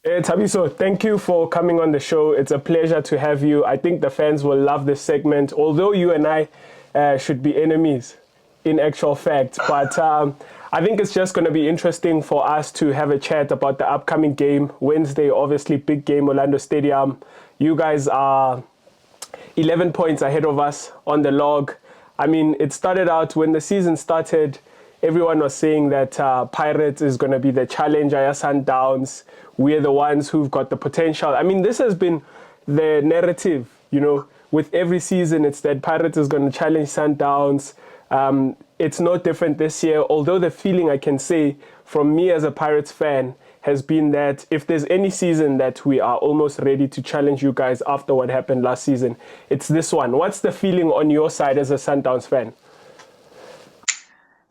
Thabiso, thank you for coming on the show. It's a pleasure to have you. I think the fans will love this segment, although you and I should be enemies in actual fact. But I think it's just going to be interesting for us to have a chat about the upcoming game. Wednesday, obviously, big game, Orlando Stadium. You guys are 11 points ahead of us on the log. I mean, it started out when the season started, everyone was saying that Pirates is going to be the challenger, Sundowns. We're the ones who've got the potential. I mean, this has been the narrative, with every season, it's that Pirates is going to challenge Sundowns. It's no different this year, although the feeling I can say from me as a Pirates fan has been that if there's any season that we are almost ready to challenge you guys after what happened last season, it's this one. What's the feeling on your side as a Sundowns fan?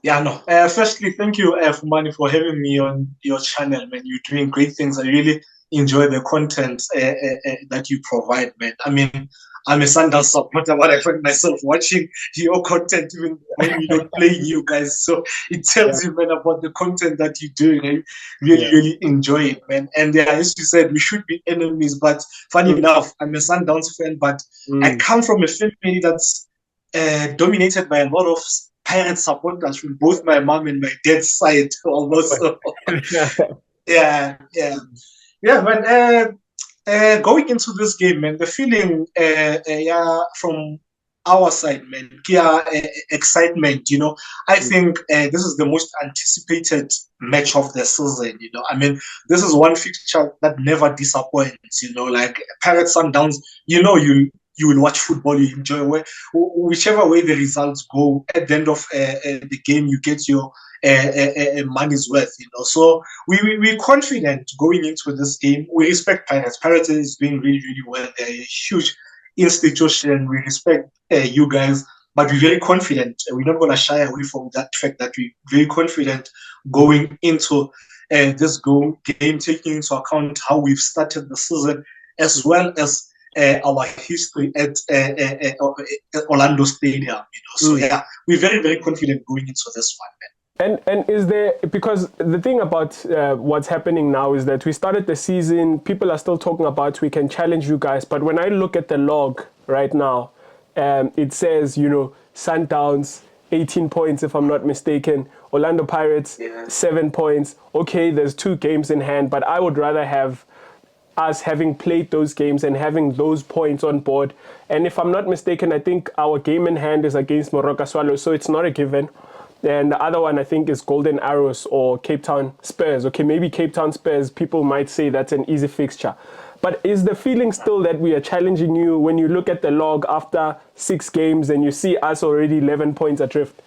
Yeah, no. Firstly, thank you, Fumane, for having me on your channel, man. You're doing great things. I really enjoy the content that you provide, man. I mean, I'm a Sundowns supporter, but I find myself watching your content even when you're not playing you guys. So it Yeah. tells you, man, about the content that you're doing. I really, Yeah. really enjoy it, man. And yeah, as you said, we should be enemies. But funny Mm, enough, I'm a Sundowns fan, but I mm. come from a family that's dominated by a lot of Pirate supporters from both my mom and my dad's side almost. So, yeah, yeah, yeah, man. Going into this game, man, the feeling, yeah, from our side, man, yeah, excitement. I think this is the most anticipated match of the season. I mean, this is one fixture that never disappoints. Like Pirates Sundowns. You will watch football, you enjoy whichever way the results go. At the end of the game, you get your money's worth. So we're confident going into this game. We respect Pirates. Pirates is doing really, really well. They're a huge institution. We respect you guys, but we're very confident. We're not going to shy away from that fact that we're very confident going into game, taking into account how we've started the season, as well as our history at Orlando Stadium. So Mm. yeah, we're very, very confident going into this one, man. And is there, because the thing about what's happening now is that we started the season, people are still talking about we can challenge you guys, but when I look at the log right now, it says, Sundowns 18 points if I'm not mistaken, Orlando Pirates Yeah. 7 points. Okay, there's 2 games in hand, but I would rather have us having played those games and having those points on board. And if I'm not mistaken, I think our game in hand is against Moroka Swallows, so it's not a given. And the other one I think is Golden Arrows or Cape Town Spurs. Okay, maybe Cape Town Spurs, people might say that's an easy fixture. But is the feeling still that we are challenging you when you look at the log after 6 games and you see us already 11 points adrift?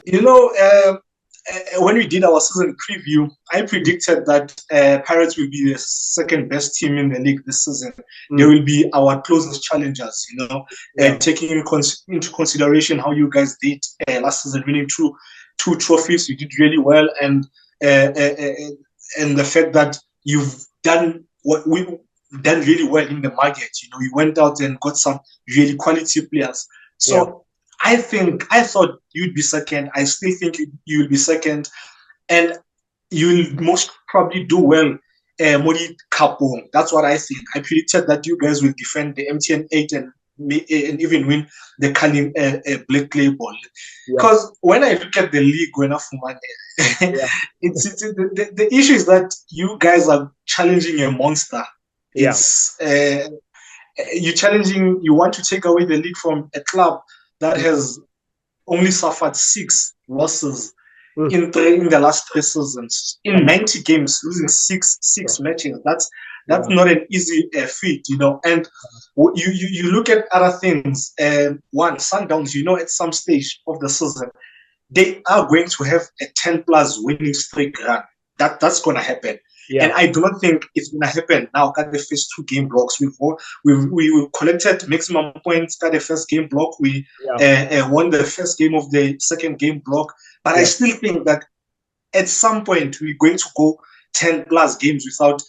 You know, when we did our season preview, I predicted that Pirates will be the second best team in the league this season. They Mm, will be our closest challengers, yeah. taking into consideration how you guys did last season, winning two trophies. You did really well, and the fact that you've done what we done really well in the market. You went out and got some really quality players. Yeah. So I thought you'd be second. I still think you'll be second, and you'll most probably do well. Modi Kapong. That's what I think. I predicted that you guys will defend the MTN 8 and even win the Kalim Black Clay Ball. Yeah. Because when I look at the league, when Fumane, Yeah. the issue is that you guys are challenging a monster. Yeah. It's you want to take away the league from a club that has only suffered 6 losses Mm, in the last 3 seasons. In mm, 90 games, losing six yeah. matches. That's Yeah. not an easy feat. And you look at other things. One, Sundowns, at some stage of the season, they are going to have a 10 plus winning streak run. That's going to happen. And Yeah. I do not think it's going to happen now. Got the first 2 game blocks. We collected maximum points. Got the first game block. We Yeah. won the first game of the second game block. But I Yeah. still think that at some point we're going to go 10 plus games without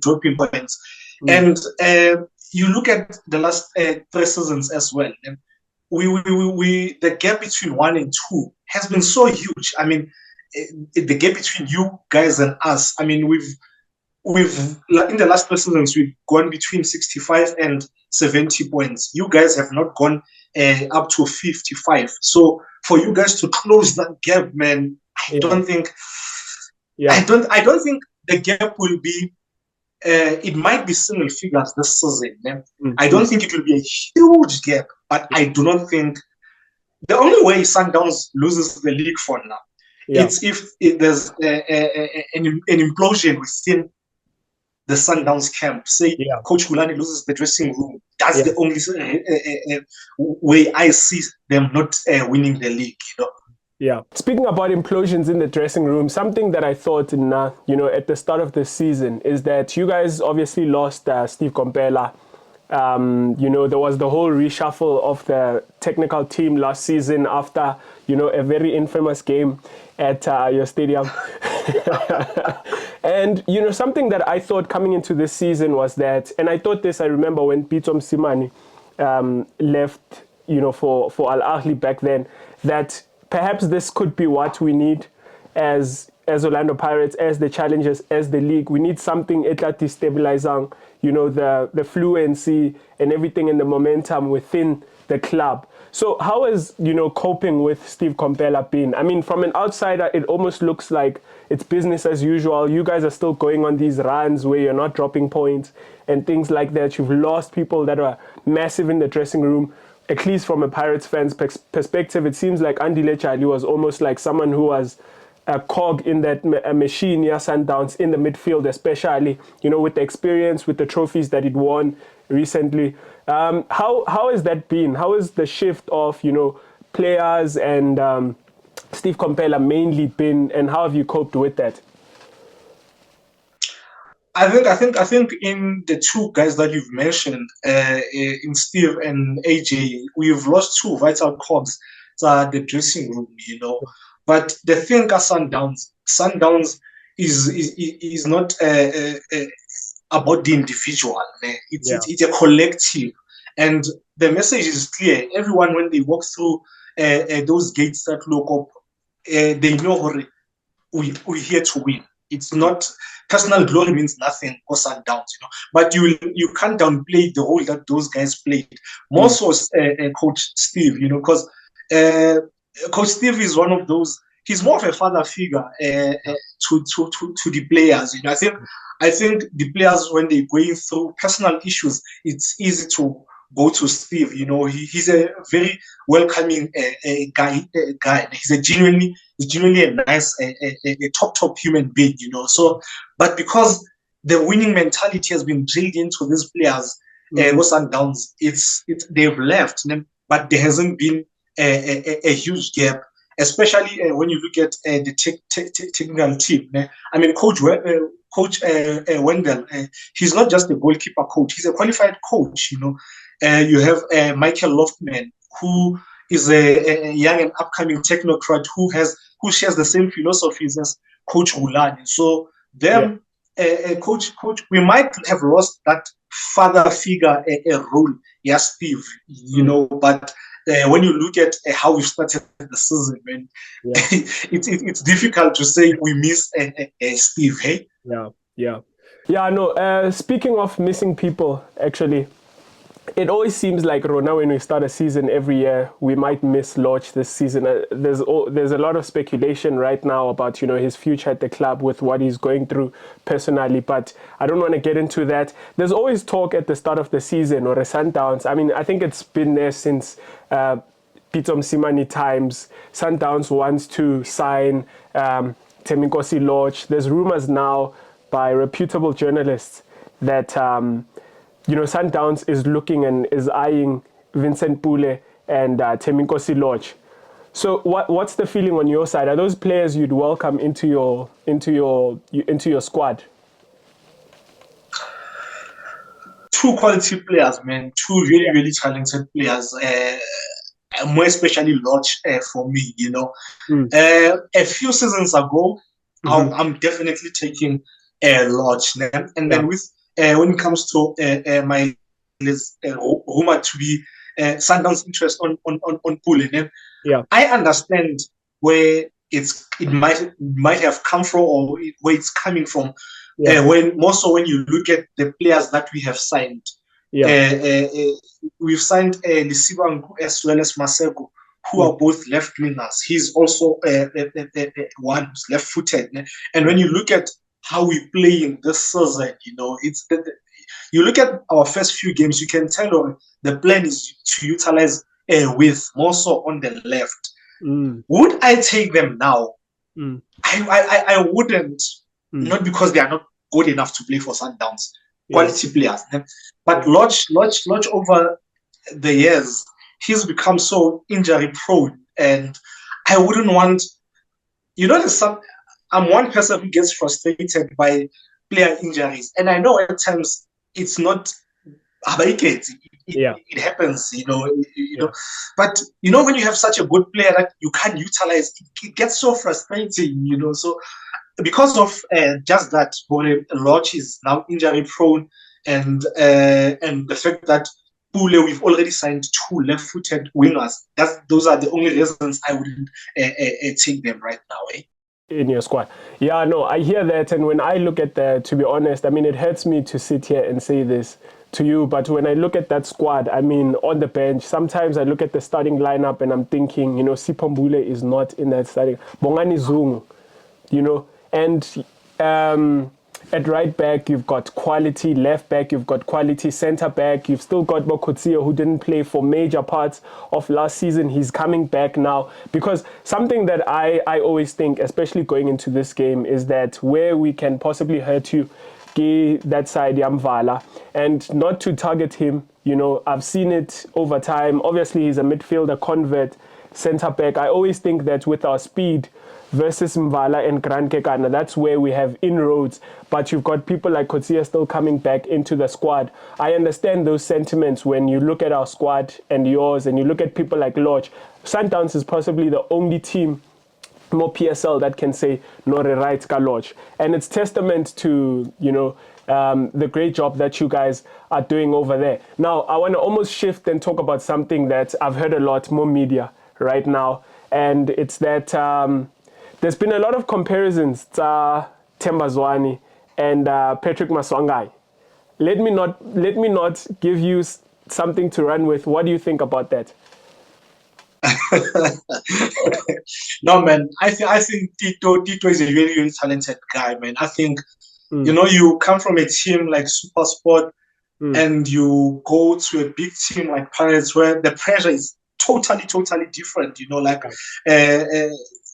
dropping points. Mm, And you look at the last 3 seasons as well. And the gap between 1 and 2 has been so huge. I mean, the gap between you guys and us. I mean, we've in the last 2 seasons we've gone between 65 and 70 points. You guys have not gone up to 55. So for you guys to close that gap, man, I don't think the gap will be. It might be single figures this season. I don't think it will be a huge gap, but I do not think the only way Sundowns loses the league for now, it's if there's an implosion within the Sundowns camp. Say Coach Fumane loses the dressing room. That's the only way I see them not winning the league. Yeah. Speaking about implosions in the dressing room, something that I thought in at the start of the season is that you guys obviously lost Steve Komphela. There was the whole reshuffle of the technical team last season after a very infamous game at your stadium. And something that I thought coming into this season was that, and I thought this, I remember when Thabiso Msimane left for Al Ahly back then, that perhaps this could be what we need as Orlando Pirates, as the challengers, as the league. We need something destabilizing, the fluency and everything and the momentum within the club. So how is, coping with Steve Komphela been? I mean, from an outsider, it almost looks like it's business as usual. You guys are still going on these runs where you're not dropping points and things like that. You've lost people that are massive in the dressing room. At least from a Pirates fan's perspective, it seems like Andile Chali was almost like someone who was a cog in that machine, Sundowns, in the midfield, especially, with the experience, with the trophies that he'd won recently. How has that been? How has the shift of, players and Steve Komphela mainly been, and how have you coped with that? I think in the two guys that you've mentioned, in Steve and AJ, we've lost two vital cogs to the dressing room, But the thing at Sundowns is not about the individual. It's a collective, and the message is clear. Everyone, when they walk through those gates that look up, they know we're here to win. It's not personal glory means nothing for Sundowns, But you can't downplay the role that those guys played. More so, Coach Steve, because Coach Steve is one of those. He's more of a father figure to the players. I think the players, when they're going through personal issues, it's easy to go to Steve. He's a very welcoming guy. He's genuinely a nice, a top human being. So, but because the winning mentality has been drilled into these players, Sundowns, they've left, but there hasn't been a huge gap. Especially when you look at the technical team. I mean, Coach Wendell, he's not just a goalkeeper coach; he's a qualified coach. You have Michael Loftman, who is a young and upcoming technocrat who shares the same philosophies as Coach Rulani. So Coach, we might have lost that father figure a role. Yes, Steve, but. When you look at how we started the season, man, it's difficult to say we miss Steve, hey? Yeah. No, speaking of missing people, actually, it always seems like Rona, when we start a season every year, we might miss Lodge this season. There's a lot of speculation right now about his future at the club with what he's going through personally, but I don't want to get into that. There's always talk at the start of the season or a Sundowns. I mean, I think it's been there since Thabiso Msimane times. Sundowns wants to sign Thembinkosi Lodge. There's rumors now by reputable journalists that Sundowns is looking and is eyeing Vincent Pule and Thembinkosi Lodge. So what's the feeling on your side? Are those players you'd welcome into your squad? Two quality players, man. Two really, really talented players. More especially Lodge for me, A few seasons ago, I'm definitely taking Lodge. And then with when it comes to my rumored to be Sundowns' interest on Pule, I understand where it might have come from, or where it's coming from. Yeah. When you look at the players that we have signed, we've signed Lisibangu as well as Masego, who are both left wingers. He's also one who's left-footed. And when you look at how we play in this season, you look at our first few games, you can tell the plan is to utilize width more so on the left. Would I take them now? I wouldn't. Not because they are not good enough to play for Sundowns, quality players. But Lodge over the years, he's become so injury prone, and I wouldn't want. I'm one person who gets frustrated by player injuries, and I know at times it's not. It happens, But when you have such a good player that you can't utilize, it gets so frustrating, So because of just that, Lodge is now injury prone, and the fact that Pule, we've already signed 2 left-footed wingers. Those are the only reasons I wouldn't take them right now. In your squad. Yeah, no, I hear that. And when I look at that, to be honest, I mean, it hurts me to sit here and say this to you. But when I look at that squad, I mean, on the bench, sometimes I look at the starting lineup and I'm thinking, Sipombule is not in that starting. Bongani Zungu, and at right back, you've got quality. Left back, you've got quality. Centre back, you've still got Bokotsio, who didn't play for major parts of last season. He's coming back now. Because something that I always think, especially going into this game, is that where we can possibly hurt you, that side, Yamvala, and not to target him. I've seen it over time. Obviously, he's a midfielder convert, centre back. I always think that with our speed versus Mvala and Grand Kekana, that's where we have inroads. But you've got people like Kotsia still coming back into the squad. I understand those sentiments when you look at our squad and yours, and you look at people like Lodge. Sundowns is possibly the only team, more PSL, that can say Nore right ka Lodge. And it's testament to, the great job that you guys are doing over there. Now, I want to almost shift and talk about something that I've heard a lot more media right now. And it's that there's been a lot of comparisons to Tembazwani and Patrick Maswangai. Let me not give you something to run with. What do you think about that? No, man. I think Tito is a really, really talented guy, man. I think you come from a team like SuperSport and you go to a big team like Pirates, where the pressure is totally different.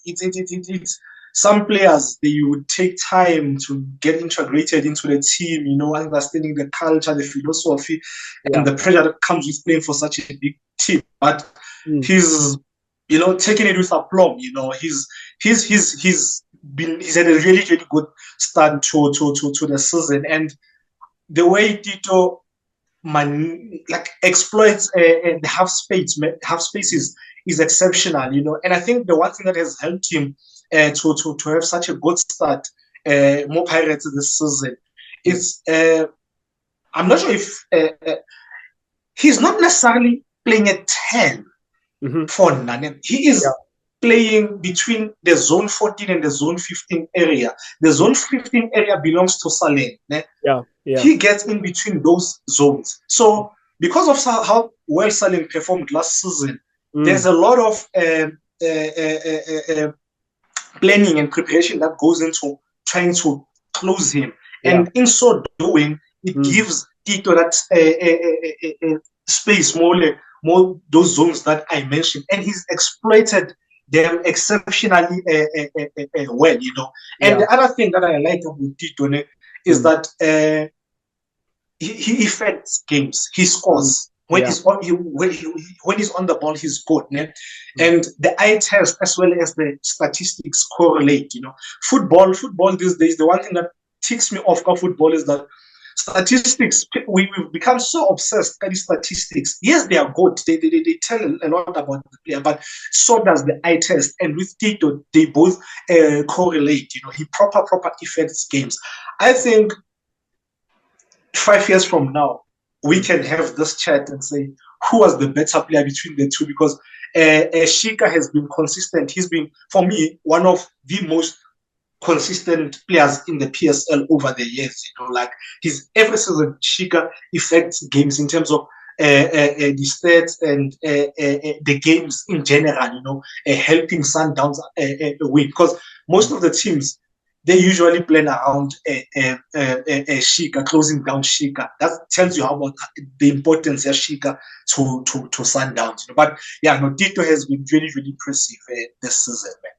It's some players, they would take time to get integrated into the team, understanding the culture, the philosophy, and the pressure that comes with playing for such a big team. But he's, taking it with aplomb. He's had a really, really good start to the season, and the way Tito exploits the half spaces is exceptional, and I think the one thing that has helped him to have such a good start, more Pirates this season, is I'm not sure if he's not necessarily playing a 10 for Nanem. He is playing between the zone 14 and the zone 15 area. The zone 15 area belongs to Saleh. He gets in between those zones. So because of how well Saleh performed last season, there's a lot of planning and preparation that goes into trying to close him. And in so doing, it gives Tito that space, more those zones that I mentioned. And he's exploited them exceptionally well, And the other thing that I like about Tito is that he affects games. He scores. When he's on the ball, he's good. And the eye test as well as the statistics correlate. Football these days, the one thing that ticks me off of football is that statistics, we've become so obsessed by these statistics. Yes, they are good. They tell a lot about the player, but so does the eye test. And with Tito, they both correlate. He proper affects games. I think 5 years from now, we can have this chat and say who was the better player between the two, because Shika has been consistent. He's been, for me, one of the most consistent players in the PSL over the years. Like his every season, Shika affects games in terms of the stats and the games in general. Helping Sundowns win, because most of the teams, they usually plan around Shika, closing down Shika. That tells you how about the importance of Shika to Sundowns. But yeah, no, Tito has been really, really impressive this season, man.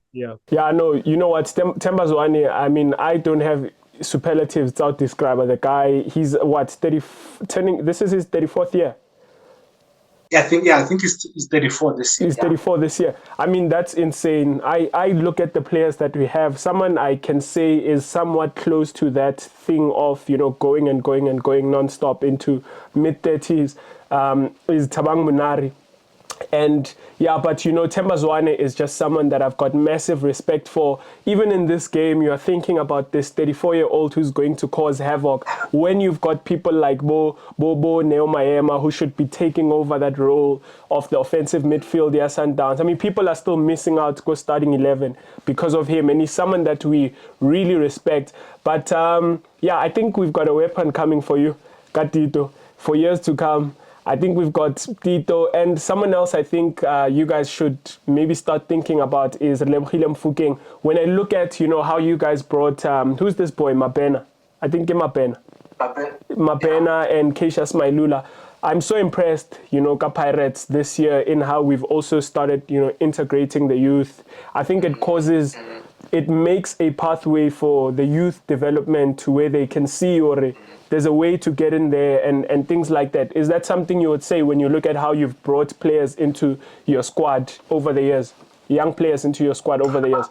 Yeah, no, you know what, Themba Zwane, I mean, I don't have superlatives without describer. The guy, he's what, 30, this is his 34th year. I think he's 34 this year. He's 34 this year. I mean, that's insane. I look at the players that we have. Someone I can say is somewhat close to that thing of, going and going and going nonstop into mid-30s is Thabang Munari. And yeah, but Themba Zwane is just someone that I've got massive respect for. Even in this game, you're thinking about this 34-year-old who's going to cause havoc. When you've got people like Bobo Neo Maema who should be taking over that role of the offensive midfield, yeah, Sundowns. I mean, people are still missing out to go starting 11 because of him, and he's someone that we really respect. But yeah, I think we've got a weapon coming for you, Gatito, for years to come. I think we've got Tito, and someone else I think you guys should maybe start thinking about is Lebohile Mofokeng. When I look at, how you guys brought, who's this boy, Mabena? I think Mabena. Mabena and Keisha Smailula. I'm so impressed, Ka Pirates this year in how we've also started, integrating the youth. I think it makes a pathway for the youth development to where they can see or there's a way to get in there and things like that. Is that something you would say when you look at how you've brought players into your squad over the years, young players into your squad over the years?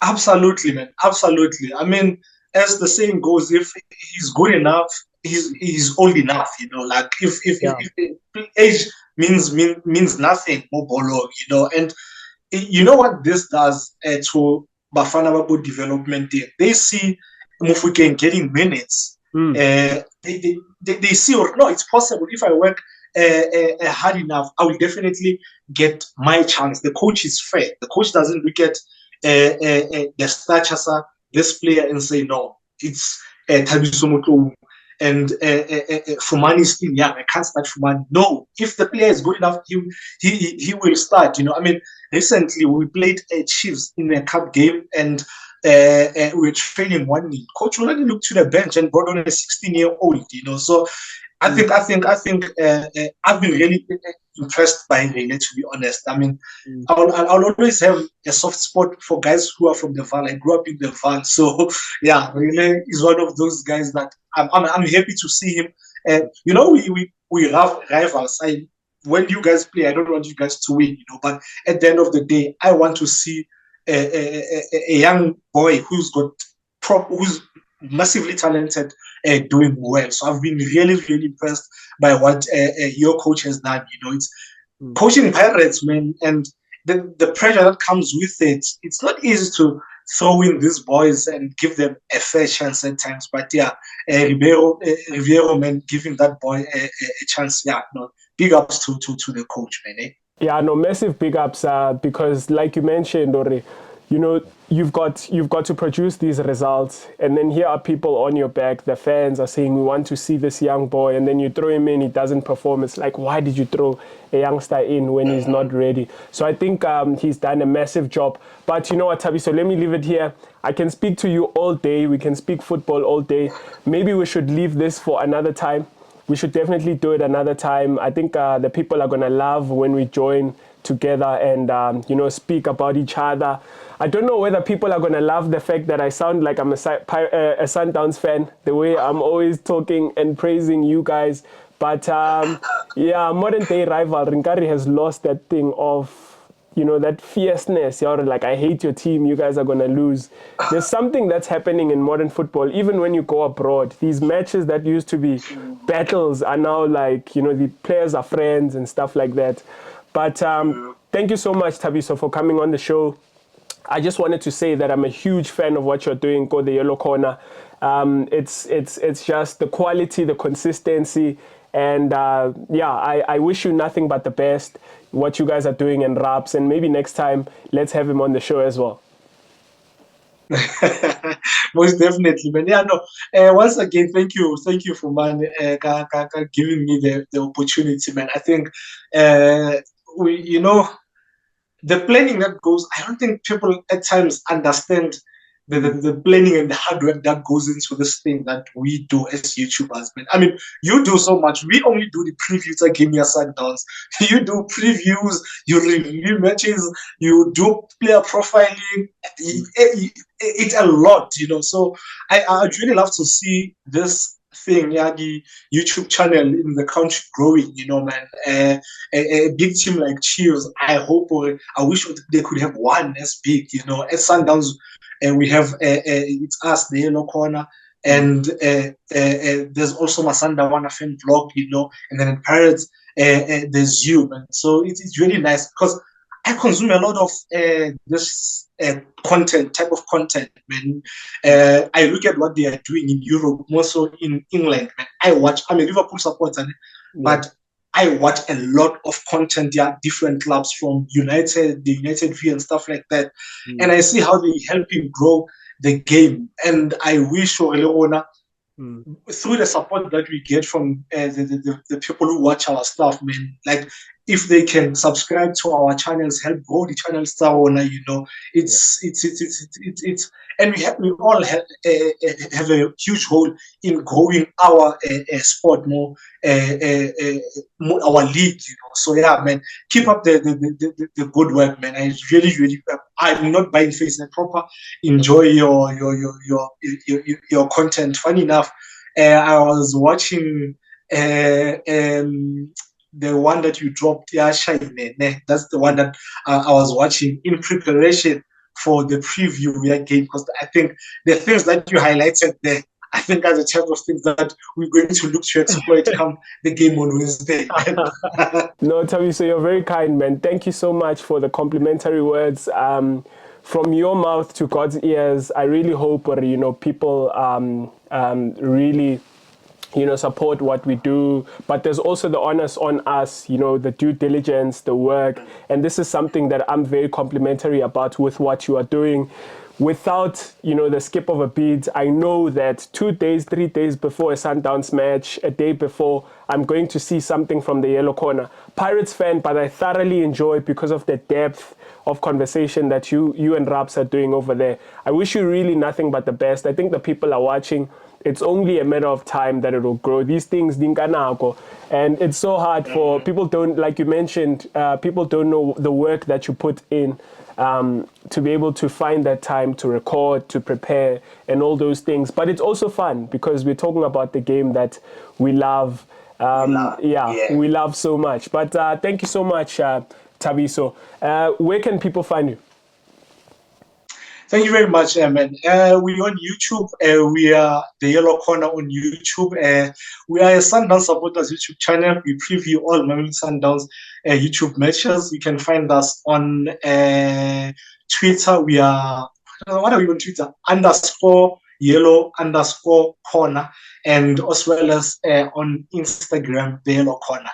Absolutely, man. Absolutely. I mean, as the saying goes, if he's good enough, he's old enough, like if age means nothing, and you know what this does to Bafana Bafana development team. They see Mofokeng getting minutes. They see, or no, it's possible. If I work hard enough, I will definitely get my chance. The coach is fair. The coach doesn't look at the stature of this player and say, no, it's Thabiso and Fumane is still young. I can't start Fumane. No, if the player is good enough, he will start. I mean, recently we played Chiefs in a cup game and we were training 1-0. Coach already looked to the bench and brought on a 16-year-old. So I think I've been really impressed by Rene, to be honest. I mean, I'll always have a soft spot for guys who are from the Val. I grew up in the Val, so yeah, Rene is one of those guys that I'm happy to see him. We have rivals. When you guys play, I don't want you guys to win, but at the end of the day, I want to see a young boy who's massively talented, doing well. So I've been really, really impressed by what your coach has done. It's coaching Pirates, man, and the pressure that comes with it. It's not easy to throw in these boys and give them a fair chance at times. But yeah, Ribeiro, man, giving that boy a chance. Yeah, big ups to the coach, man. Yeah, no, massive big ups because, like you mentioned, Ore, you've got to produce these results, and then here are people on your back. The fans are saying, we want to see this young boy, and then you throw him in, he doesn't perform. It's like, why did you throw a youngster in when he's not ready? So I think he's done a massive job. But you know what, Thabiso, so let me leave it here. I can speak to you all day. We can speak football all day. Maybe we should leave this for another time. We should definitely do it another time. I think the people are going to love when we join together and, speak about each other. I don't know whether people are going to love the fact that I sound like I'm a Sundowns fan, the way I'm always talking and praising you guys. But, yeah, modern-day rival, Rinkari has lost that thing of, that fierceness. You're like, I hate your team, you guys are going to lose. There's something that's happening in modern football, even when you go abroad. These matches that used to be battles are now like, the players are friends and stuff like that. But thank you so much, Thabiso, for coming on the show. I just wanted to say that I'm a huge fan of what you're doing, Go the Yellow Corner. It's just the quality, the consistency, And I wish you nothing but the best, what you guys are doing in Raps, and maybe next time let's have him on the show as well. Most definitely, man. Yeah, no. Once again, thank you, Fumane, giving me the opportunity, man. I think we, the planning that goes. I don't think people at times understand the planning and the hard work that goes into this thing that we do as YouTubers, man. I mean, you do so much. We only do the previews against your Sundowns. You do previews, you review matches, you do player profiling. It's a lot, So I'd really love to see this thing, the YouTube channel in the country growing, man. A big team like Chiefs, I hope, or I wish they could have one as big, as Sundowns. We have it's us, the Yellow Corner, and there's also Masanda Wana fan blog, and then in Pirates, there's you, man. So it's really nice because I consume a lot of this type of content, man. I look at what they are doing in Europe, more so in England, man. I'm a Liverpool supporter, but I watch a lot of content, different clubs from the United V and stuff like that. And I see how they're helping grow the game. And I wish through the support that we get from the people who watch our stuff, man, like if they can subscribe to our channels, help grow the channels, it's and we all have a huge role in growing our sport more, our league, So yeah, man, keep up the good work, man. I really, I'm not buying face and proper. Enjoy your content. Funny enough, I was watching the one that you dropped, Shine. That's the one that I was watching in preparation for the preview game, because I think the things that you highlighted there, I think are the type of things that we're going to look to exploit come the game on Wednesday. No, Thabiso, you're very kind, man. Thank you so much for the complimentary words. From your mouth to God's ears, I really hope people really support what we do, but there's also the onus on us, the due diligence, the work, and this is something that I'm very complimentary about with what you are doing. Without, the skip of a beat, I know that 2 days, 3 days before a Sundowns match, a day before, I'm going to see something from the Yellow Corner. Pirates fan, but I thoroughly enjoy because of the depth of conversation that you and Raps are doing over there. I wish you really nothing but the best. I think the people are watching. It's only a matter of time that it will grow. These things, and it's so hard for people like you mentioned, people don't know the work that you put in to be able to find that time to record, to prepare, and all those things. But it's also fun because we're talking about the game that we love. We love so much. But thank you so much, Thabiso. Where can people find you? Thank you very much, man. We're on YouTube. We are the Yellow Corner on YouTube. We are a Sundowns supporters YouTube channel. We preview all Mamelodi Sundowns YouTube matches. You can find us on Twitter. We are, what are we on Twitter? _Yellow_Corner. And as well as on Instagram, the Yellow Corner.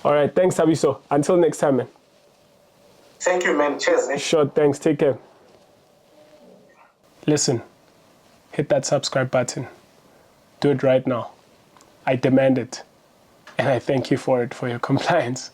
All right. Thanks, Thabiso. Until next time, man. Thank you, man. Cheers. Sure. Thanks. Take care. Listen, hit that subscribe button. Do it right now. I demand it. And I thank you for it, for your compliance.